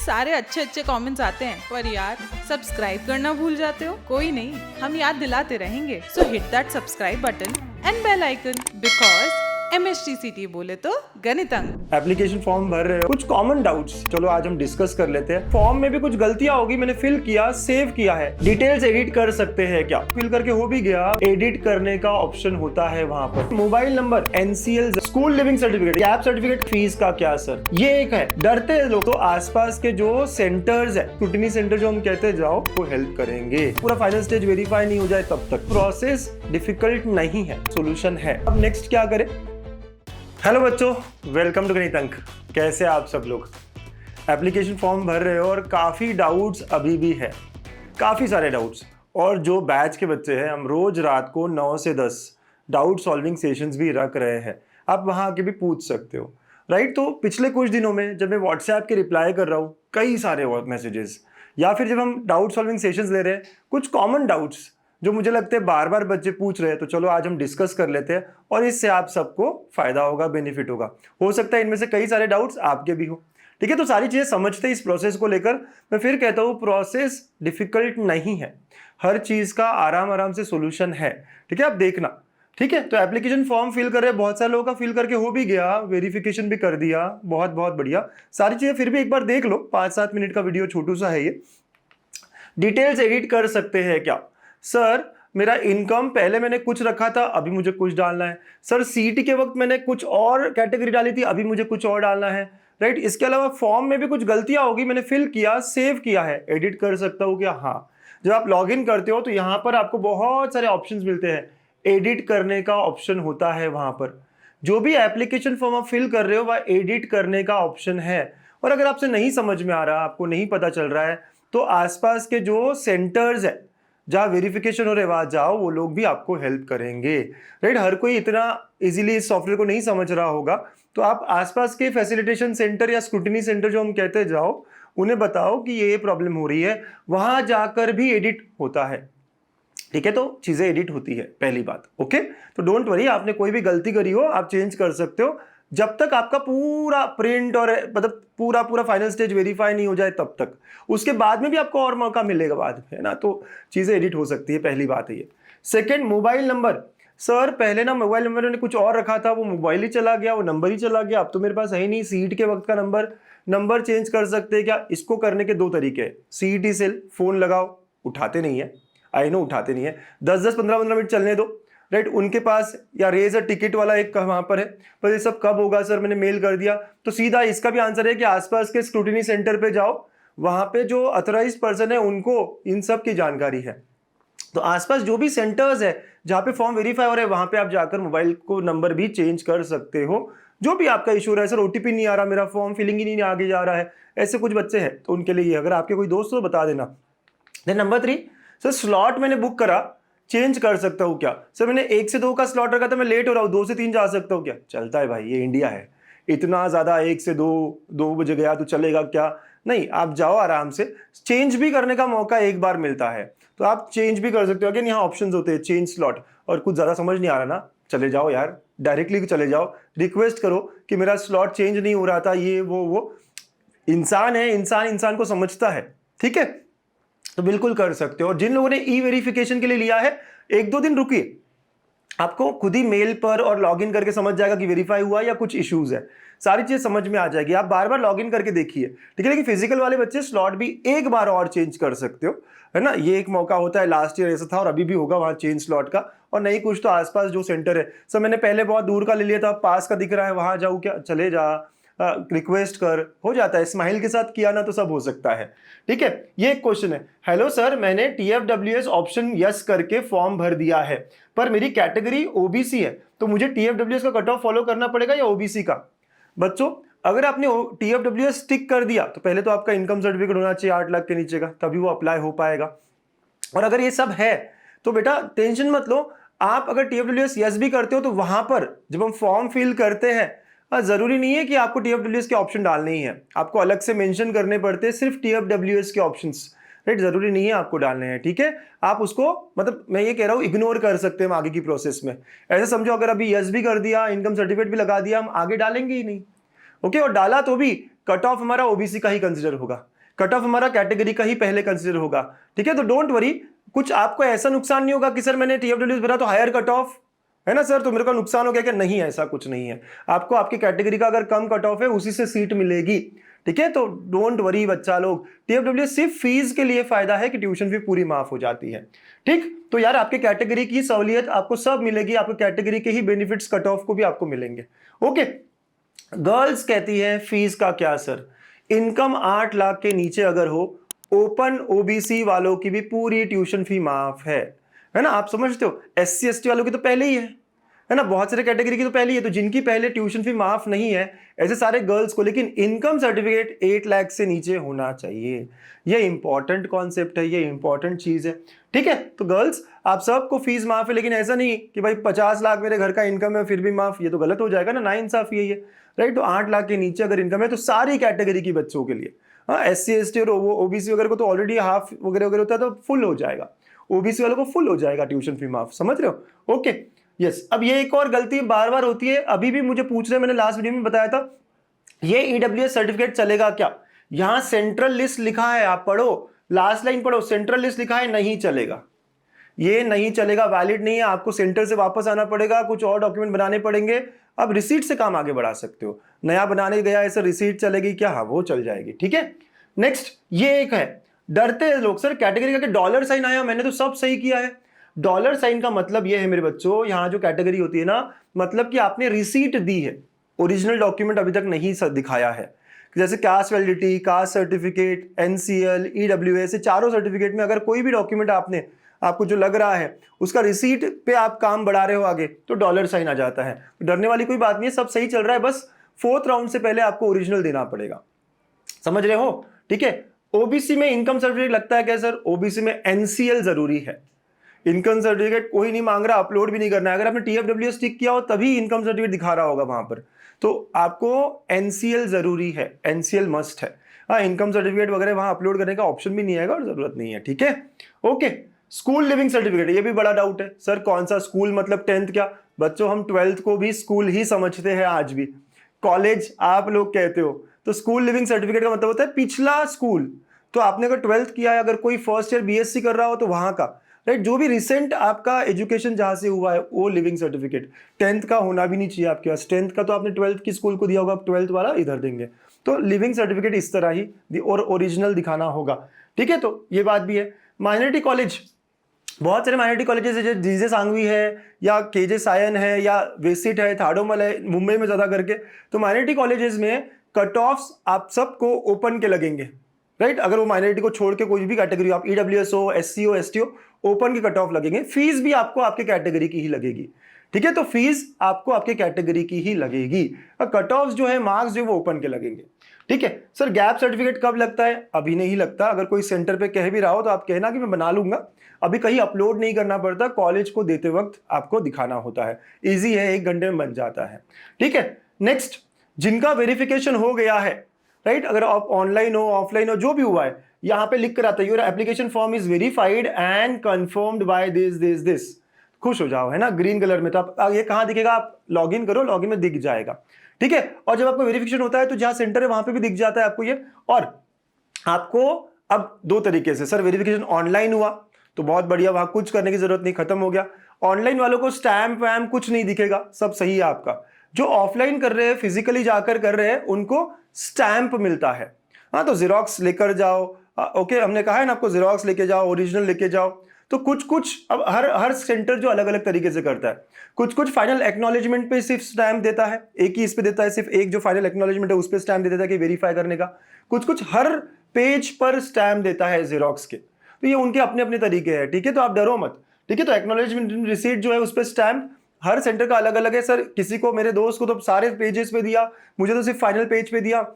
सारे अच्छे अच्छे कमेंट्स आते हैं, पर यार सब्सक्राइब करना भूल जाते हो। कोई नहीं, हम याद दिलाते रहेंगे। So hit that subscribe button and bell icon, because MSTCT बोले तो गणित अंक। एप्लीकेशन फॉर्म भर रहे हो, कुछ कॉमन डाउट्स चलो आज हम डिस्कस कर लेते हैं। फॉर्म में भी कुछ गलतियां होगी, मैंने फिल किया, सेव किया है, डिटेल्स एडिट कर सकते हैं क्या? फिल करके हो भी गया, एडिट करने का ऑप्शन होता है वहां पर। Mobile number, NCL, school leaving certificate, gap certificate, fees का क्या सर? ये एक है। डरते हैं लोग तो आसपास के जो सेंटर्स है, स्क्रूटिनी सेंटर जो हम कहते हैं, जाओ वो हेल्प करेंगे। पूरा फाइनल स्टेज वेरीफाई नहीं हो जाए तब तक। प्रोसेस डिफिकल्ट नहीं है, सोल्यूशन है। अब नेक्स्ट क्या करें? हेलो बच्चों, वेलकम टू गणित अंक। कैसे आप सब लोग? एप्लीकेशन फॉर्म भर रहे हो और काफ़ी डाउट्स अभी भी है, काफ़ी सारे डाउट्स। और जो बैच के बच्चे हैं, हम रोज रात को 9 से 10 डाउट सॉल्विंग सेशंस भी रख रहे हैं। आप वहाँ आके भी पूछ सकते हो, राइट? तो पिछले कुछ दिनों में जब मैं व्हाट्सएप के रिप्लाई कर रहा हूँ, कई सारे मैसेजेस, या फिर जब हम डाउट सॉल्विंग सेशंस ले रहे हैं, कुछ कॉमन डाउट्स जो मुझे लगता है बार बार बच्चे पूछ रहे हैं, तो चलो आज हम डिस्कस कर लेते हैं और इससे आप सबको फायदा होगा, बेनिफिट होगा। हो सकता है इनमें से कई सारे डाउट्स आपके भी हो, ठीक है? तो सारी चीजें समझते इस प्रोसेस को लेकर मैं फिर कहता हूँ, प्रोसेस डिफिकल्ट नहीं है, हर चीज का आराम आराम से सोल्यूशन है, ठीक है? आप देखना, ठीक है? तो एप्लीकेशन फॉर्म फिल कर रहे हैं, बहुत सारे लोगों का फिल करके हो भी गया, वेरिफिकेशन भी कर दिया, बहुत बहुत बढ़िया। सारी चीजें फिर भी एक बार देख लो, 5-7 मिनट का वीडियो छोटू सा है ये। डिटेल्स एडिट कर सकते हैं क्या? सर मेरा इनकम पहले मैंने कुछ रखा था, अभी मुझे कुछ डालना है। सर CT के वक्त मैंने कुछ और कैटेगरी डाली थी, अभी मुझे कुछ और डालना है, राइट? इसके अलावा फॉर्म में भी कुछ गलतियां होगी, मैंने फिल किया, सेव किया है, एडिट कर सकता हूँ क्या? हाँ। जब आप लॉग इन करते हो तो यहाँ पर आपको बहुत सारे ऑप्शन मिलते हैं, एडिट करने का ऑप्शन होता है वहां पर। जो भी एप्लीकेशन फॉर्म आप फिल कर रहे हो वह एडिट करने का ऑप्शन है। और अगर आपसे नहीं समझ में आ रहा, आपको नहीं पता चल रहा है, तो आसपास के जो सेंटर्स है जहाँ वेरिफिकेशन हो रहे वहां जाओ, वो लोग भी आपको हेल्प करेंगे, राइट? हर कोई इतना इजीली इस सॉफ्टवेयर को नहीं समझ रहा होगा, तो आप आसपास के फैसिलिटेशन सेंटर या स्क्रूटिनी सेंटर जो हम कहते हैं, जाओ, उन्हें बताओ कि ये प्रॉब्लम हो रही है, वहां जाकर भी एडिट होता है, ठीक है? तो चीजें एडिट होती है, पहली बात, ओके? तो डोंट वरी, आपने कोई भी गलती करी हो आप चेंज कर सकते हो, जब तक आपका पूरा प्रिंट और मतलब पूरा फाइनल स्टेज वेरीफाई नहीं हो जाए तब तक। उसके बाद में भी आपको और मौका मिलेगा बाद में, है ना? तो चीजें एडिट हो सकती है, पहली बात है ये। Second, mobile number. सर पहले ना मोबाइल नंबर मैंने कुछ और रखा था, वो मोबाइल ही चला गया, वो नंबर ही चला गया, अब तो मेरे पास है ही नहीं CET के वक्त का नंबर चेंज कर सकते हैं क्या? इसको करने के 2 तरीके हैं। CET सेल फोन लगाओ, उठाते नहीं है, आई नो उठाते नहीं है, 10-10 15-15 मिनट चलने दो, राइट? उनके पास या रेज टिकट वाला एक वहां पर है, पर ये सब कब होगा सर? मैंने मेल कर दिया। तो सीधा इसका भी आंसर है कि आसपास के स्क्रूटिनी सेंटर पे जाओ, वहां पे जो अथोराइज्ड पर्सन है उनको इन सब की जानकारी है। तो आसपास जो भी सेंटर्स है जहां पे फॉर्म वेरीफाई हो रहे हैं, वहां पे आप जाकर मोबाइल को नंबर भी चेंज कर सकते हो। जो भी आपका इशू है, सर OTP नहीं आ रहा, मेरा फॉर्म फिलिंग ही नहीं आगे जा रहा है, ऐसे कुछ बच्चे हैं, तो उनके लिए अगर आपके कोई दोस्त हो तो बता देना। देन नंबर 3, सर स्लॉट मैंने बुक करा, चेंज कर सकता हूँ क्या? सर मैंने 1 से 2 का स्लॉट रखा था, मैं लेट हो रहा हूँ, 2 से 3 जा सकता हूँ क्या? चलता है भाई, ये इंडिया है, इतना ज्यादा 1 से 2 बजे गया तो चलेगा क्या? नहीं, आप जाओ आराम से, चेंज भी करने का मौका एक बार मिलता है, तो आप चेंज भी कर सकते हो। अगेन यहाँ ऑप्शंस होते हैं, चेंज स्लॉट। और कुछ ज्यादा समझ नहीं आ रहा ना, चले जाओ यार, डायरेक्टली चले जाओ, रिक्वेस्ट करो कि मेरा स्लॉट चेंज नहीं हो रहा था, ये वो इंसान है, इंसान को समझता है, ठीक है? तो बिल्कुल कर सकते हो। और जिन लोगों ने वेरिफिकेशन के लिए लिया है, 1-2 दिन रुकिए, आपको खुद ही मेल पर और लॉगिन करके समझ जाएगा कि वेरीफाई हुआ या कुछ इश्यूज है, सारी चीज समझ में आ जाएगी। आप बार बार लॉगिन करके देखिए, ठीक है? लेकिन फिजिकल वाले बच्चे स्लॉट भी एक बार और चेंज कर सकते हो, है ना? ये एक मौका होता है, लास्ट ईयर ऐसा था और अभी भी होगा वहां चेंज स्लॉट का। और नहीं कुछ तो आसपास जो सेंटर है, सर मैंने पहले बहुत दूर का ले लिया था, पास का दिख रहा है, वहां जाऊँ क्या? चले जा, रिक्वेस्ट कर, हो जाता है, स्माइल के साथ किया ना तो सब हो सकता है, ठीक है? ये एक क्वेश्चन है। हेलो सर, मैंने TFWS ऑप्शन यस करके फॉर्म भर दिया है, पर मेरी कैटेगरी OBC है, तो मुझे TFWS का कट ऑफ फॉलो करना पड़ेगा या OBC का? बच्चों, अगर आपने TFWS टिक कर दिया तो पहले तो आपका इनकम सर्टिफिकेट होना चाहिए 8 लाख के नीचे का, तभी वो अप्लाई हो पाएगा। और अगर ये सब है तो बेटा टेंशन मत लो, आप अगर TFWS यस भी करते हो तो वहां पर जब हम फॉर्म फिल करते हैं, जरूरी नहीं है कि आपको TFWS के ऑप्शन डालने ही है, आपको अलग से मेंशन करने पड़ते हैं सिर्फ TFWS के ऑप्शंस, राइट? जरूरी नहीं है आपको डालने हैं, ठीक है? आप उसको, मतलब मैं ये कह रहा हूँ, इग्नोर कर सकते हैं हम आगे की प्रोसेस में। ऐसे समझो, अगर अभी यस भी कर दिया, इनकम सर्टिफिकेट भी लगा दिया, हम आगे डालेंगे ही नहीं, ओके? और डाला तो भी कट ऑफ हमारा ओबीसी का ही कंसिडर होगा, कट ऑफ हमारा कैटेगरी का ही पहले कंसिडर होगा। ठीक है, तो डोंट वरी, कुछ आपको ऐसा नुकसान नहीं होगा कि सर मैंने टीएफडब्ल्यूएस भरा तो हायर कट ऑफ है ना सर, तो मेरे को नुकसान हो गया क्या? नहीं, ऐसा कुछ नहीं है। आपको आपकी कैटेगरी का अगर कम कट ऑफ है उसी से सीट मिलेगी। ठीक है, तो डोंट वरी बच्चा लोग, टीएफडब्ल्यूएस सिर्फ फीस के लिए फायदा है कि ट्यूशन फी पूरी माफ हो जाती है। ठीक, तो यार आपके कैटेगरी की सहूलियत आपको सब मिलेगी, आपको कैटेगरी के ही बेनिफिट्स कट ऑफ को भी आपको मिलेंगे। ओके, गर्ल्स कहती है फीस का क्या सर? इनकम 8 लाख के नीचे अगर हो, ओपन ओबीसी वालों की भी पूरी ट्यूशन फी माफ है ना। आप समझते हो, एससी एसटी वालों की तो पहले ही है ना, बहुत सारे कैटेगरी की तो पहले ही है, तो जिनकी पहले ट्यूशन फी माफ नहीं है ऐसे सारे गर्ल्स को, लेकिन इनकम सर्टिफिकेट 8 लाख से नीचे होना चाहिए। ये इंपॉर्टेंट कॉन्सेप्ट है, ये इंपॉर्टेंट चीज है। ठीक है, तो गर्ल्स आप सबको फीस माफ है, लेकिन ऐसा नहीं कि भाई 50 लाख मेरे घर का इनकम है फिर भी माफ, ये तो गलत हो जाएगा ना, नाइंसाफी है ये, राइट। तो 8 लाख के नीचे अगर इनकम है तो सारी कैटेगरी की बच्चों के लिए, हाँ, एससी एसटी और ओबीसी वगैरह को तो ऑलरेडी हाफ वगैरह वगैरह होता है, तो फुल हो जाएगा, ओबीसी वालों को फुल हो जाएगा ट्यूशन फी माफ, समझ रहे हो? Okay, yes. अब ये एक और गलती बार बार होती है, अभी भी मुझे पूछ रहे हैं, मैंने लास्ट वीडियो में बताया था, ये ईडब्ल्यूएस सर्टिफिकेट चलेगा क्या? यहां सेंट्रल लिस्ट लिखा है, आप पढ़ो, लास्ट लाइन पढ़ो, सेंट्रल लिस्ट लिखा है, नहीं चलेगा, ये नहीं चलेगा, वैलिड नहीं है, आपको सेंटर से वापस आना पड़ेगा, कुछ और डॉक्यूमेंट बनाने पड़ेंगे। अब रिसीट से काम आगे बढ़ा सकते हो, नया बनाने गया ऐसा रिसीट चलेगी क्या? हाँ, वो चल जाएगी। ठीक है, नेक्स्ट ये एक है, डरते हैं लोग सर कैटेगरी का डॉलर साइन आया, मैंने तो सब सही किया है। डॉलर साइन का मतलब ये है मेरे बच्चों, यहां जो कैटेगरी होती है ना, मतलब कि आपने रिसीट दी है, ओरिजिनल डॉक्यूमेंट अभी तक नहीं दिखाया है। जैसे cast validity, caste certificate, NCL, EWS, चारों सर्टिफिकेट में अगर कोई भी डॉक्यूमेंट आपने, आपको जो लग रहा है उसका रिसीट पे आप काम बढ़ा रहे हो आगे, तो डॉलर साइन आ जाता है। डरने वाली कोई बात नहीं है, सब सही चल रहा है, बस 4th राउंड से पहले आपको ओरिजिनल देना पड़ेगा, समझ रहे हो? ठीक है, ओबीसी में इनकम सर्टिफिकेट लगता है क्या सर? ओबीसी में एनसीएल जरूरी है, इनकम सर्टिफिकेट कोई नहीं मांग रहा, अपलोड भी नहीं करना है, अगर आपने टीएफडब्ल्यूएस टिक किया हो तभी इनकम सर्टिफिकेट दिखा रहा होगा वहां पर, तो आपको एनसीएल जरूरी है, एनसीएल मस्ट है। हाँ, इनकम सर्टिफिकेट वगैरह वहां अपलोड करने का ऑप्शन भी नहीं आएगा और जरूरत नहीं है। ठीक है, ओके। स्कूल लिविंग सर्टिफिकेट, ये भी बड़ा डाउट है सर, कौन सा स्कूल, मतलब 10th क्या? बच्चों हम 12th को भी स्कूल ही समझते हैं, आज भी कॉलेज आप लोग कहते हो, तो स्कूल लिविंग सर्टिफिकेट का मतलब होता है पिछला स्कूल। तो आपने अगर 12th किया है, अगर कोई फर्स्ट ईयर बीएससी कर रहा हो तो वहां का, राइट, जो भी रिसेंट आपका एजुकेशन जहां से हुआ है वो लिविंग सर्टिफिकेट। 10th का होना भी नहीं चाहिए आपके पास, 10th का तो आपने 12th की स्कूल को दिया होगा, 12th वाला इधर देंगे, तो लिविंग सर्टिफिकेट इस तरह ही और ओरिजिनल दिखाना होगा। ठीक है, तो ये बात भी है। माइनॉरिटी कॉलेज, बहुत सारे माइनॉरिटी कॉलेजेस है, जीजे सांघवी है या केजे सायन है या वेसिट है, थाडोमल है, मुंबई में ज्यादा करके, तो माइनॉरिटी कॉलेजेस में कट ऑफ्स आप सबको ओपन के लगेंगे, राइट। अगर वो माइनॉरिटी को छोड़ के कोई भी कैटेगरी हो, आप ईडब्ल्यूएस हो, एससी हो, एसटी हो, ओपन के कट ऑफ लगेंगे। फीस भी आपको आपके कैटेगरी की ही लगेगी। ठीक है, तो फीस आपको आपके कैटेगरी की ही लगेगी, कट ऑफ जो है, मार्क्स जो वो ओपन के लगेंगे। ठीक है सर, गैप सर्टिफिकेट कब लगता है? अभी नहीं लगता, अगर कोई सेंटर पे कह भी रहा हो तो आप कहना कि मैं बना लूंगा, अभी कहीं अपलोड नहीं करना पड़ता, कॉलेज को देते वक्त आपको दिखाना होता है, इजी है, 1 घंटे में बन जाता है। ठीक है, नेक्स्ट, जिनका वेरिफिकेशन हो गया है, राइट, अगर आप ऑनलाइन हो, ऑफलाइन हो, जो भी हुआ है, यहाँ पे लिख कर आता है your application form is verified and confirmed by this, खुश हो जाओ, है ना, ग्रीन कलर में। तो आप ये कहाँ दिखेगा? आप लॉग इन करो, लॉग इन में दिख जाएगा। ठीक है, और जब आपको वेरिफिकेशन होता है तो जहां सेंटर है वहां पे भी दिख जाता है आपको ये। और आपको अब 2 तरीके से, सर वेरिफिकेशन ऑनलाइन हुआ तो बहुत बढ़िया, वहां कुछ करने की जरूरत नहीं, खत्म हो गया। ऑनलाइन वालों को स्टैम्प वैम्प कुछ नहीं दिखेगा, सब सही है आपका। जो ऑफलाइन कर रहे हैं, फिजिकली जाकर कर रहे हैं, उनको स्टैंप मिलता है। हाँ, तो जीरोक्स लेकर जाओ, ओके, हमने कहा है ना आपको, जीरोक्स लेके जाओ, ओरिजिनल लेके जाओ। तो कुछ अब हर सेंटर जो अलग अलग तरीके से करता है, कुछ फाइनल एक्नॉलेजमेंट पे सिर्फ स्टैम्प देता है, एक ही इस पे देता है, सिर्फ एक जो फाइनल एक्नॉलेजमेंट है उस पे स्टैम्प देता है कि वेरीफाई करने का। कुछ हर पेज पर स्टैम्प देता है जीरोक्स के, तो ये उनके अपने अपने तरीके हैं। ठीक है, तो आप डरो मत। ठीक है, तो एक्नॉलेजमेंट रिसीट जो है उस पर स्टैम्प हर सेंटर का अलग अलग है। सर किसी को, मेरे दोस्त को तो सारे पेजेस पे दिया, मुझे तो सिर्फ फाइनल पेज पे दिया,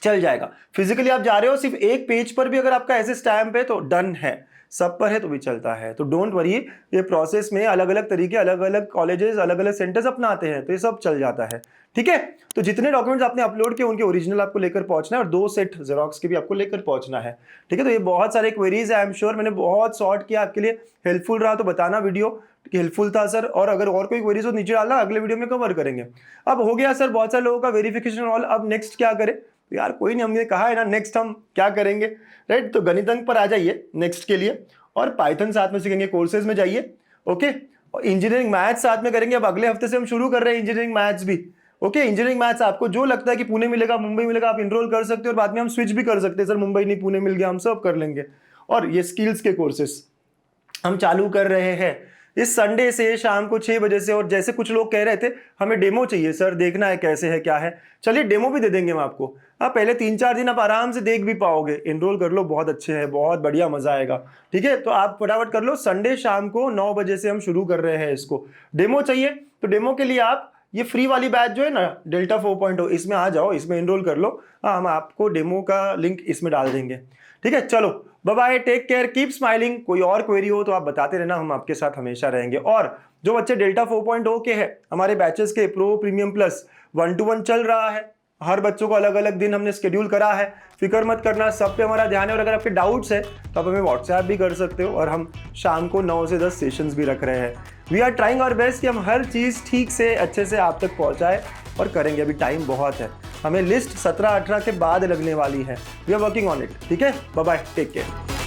चल जाएगा। फिजिकली आप जा रहे हो, सिर्फ एक पेज पर भी अगर आपका ऐसे स्टैम्प है तो डन है, सब पर है तो भी चलता है। तो डोंट वरी, ये प्रोसेस में अलग अलग तरीके, अलग अलग कॉलेजेस, अलग अलग सेंटर्स अपनाते हैं, तो ये सब चल जाता है। ठीक है, तो जितने डॉक्यूमेंट्स आपने अपलोड किए उनके ओरिजिनल आपको लेकर पहुंचना है, और 2 सेट जेरोक्स के भी आपको लेकर पहुंचना है। ठीक है, तो ये बहुत सारे क्वेरीज है, आई एम श्योर मैंने बहुत शॉर्ट किया आपके लिए, हेल्पफुल रहा तो बताना वीडियो कि हेल्पफुल था सर, और अगर और कोई क्वेरीज हो नीचे डालना, अगले वीडियो में कवर करेंगे। अब हो गया सर बहुत सारे लोगों का वेरिफिकेशन ऑल। अब नेक्स्ट क्या करें? तो यार कोई नहीं, हमने कहा है ना नेक्स्ट हम क्या करेंगे, राइट। तो गणितंक पर आ जाइए नेक्स्ट के लिए, और पाइथन साथ में सीखेंगे, कोर्सेज में जाइए, ओके। और इंजीनियरिंग मैथ्स साथ में करेंगे। अब अगले हफ्ते से हम शुरू कर रहे हैं इंजीनियरिंग मैथ्स भी, ओके। इंजीनियरिंग मैथ्स आपको जो लगता है कि पुणे मिलेगा, मुंबई मिलेगा, आप इनरोल कर सकते हो, और बाद में हम स्विच भी कर सकते हैं, सर मुंबई नहीं पुणे मिल गया, हम सब कर लेंगे। और ये स्किल्स के कोर्सेस हम चालू कर रहे हैं इस संडे से शाम को 6 बजे से। और जैसे कुछ लोग कह रहे थे हमें डेमो चाहिए सर, देखना है कैसे है क्या है, चलिए डेमो भी दे देंगे हम आपको। हाँ, पहले 3-4 दिन आप आराम से देख भी पाओगे। इनरोल कर लो, बहुत अच्छे हैं, बहुत बढ़िया मजा आएगा, ठीक है। तो आप फटाफट कर लो, संडे शाम को 9 बजे से हम शुरू कर रहे हैं इसको। डेमो चाहिए तो डेमो के लिए आप ये फ्री वाली बैच जो है ना डेल्टा 4.0, इसमें आ जाओ, इसमें इनरोल कर लो। हाँ, हम आपको डेमो का लिंक इसमें डाल देंगे, ठीक है। चलो bye bye, take care, keep smiling. कोई और क्वेरी हो तो आप बताते रहना, हम आपके साथ हमेशा रहेंगे। और जो बच्चे डेल्टा 4.0 के हैं, हमारे बैचेस के प्रो, प्रीमियम, प्लस 1-to-1 चल रहा है। हर बच्चों को अलग अलग दिन हमने शेड्यूल करा है, फिक्र मत करना, सब पे हमारा ध्यान है। और अगर आपके डाउट्स है तो आप हमें व्हाट्सएप भी कर सकते हो, और हम शाम को 9 से 10 सेशंस भी रख रहे हैं। We are trying our best कि हम हर चीज़ ठीक से अच्छे से आप तक पहुँचाए, और करेंगे। अभी टाइम बहुत है, हमें लिस्ट 17-18 के बाद लगने वाली है। We are working on it, ठीक है। Bye bye, take care.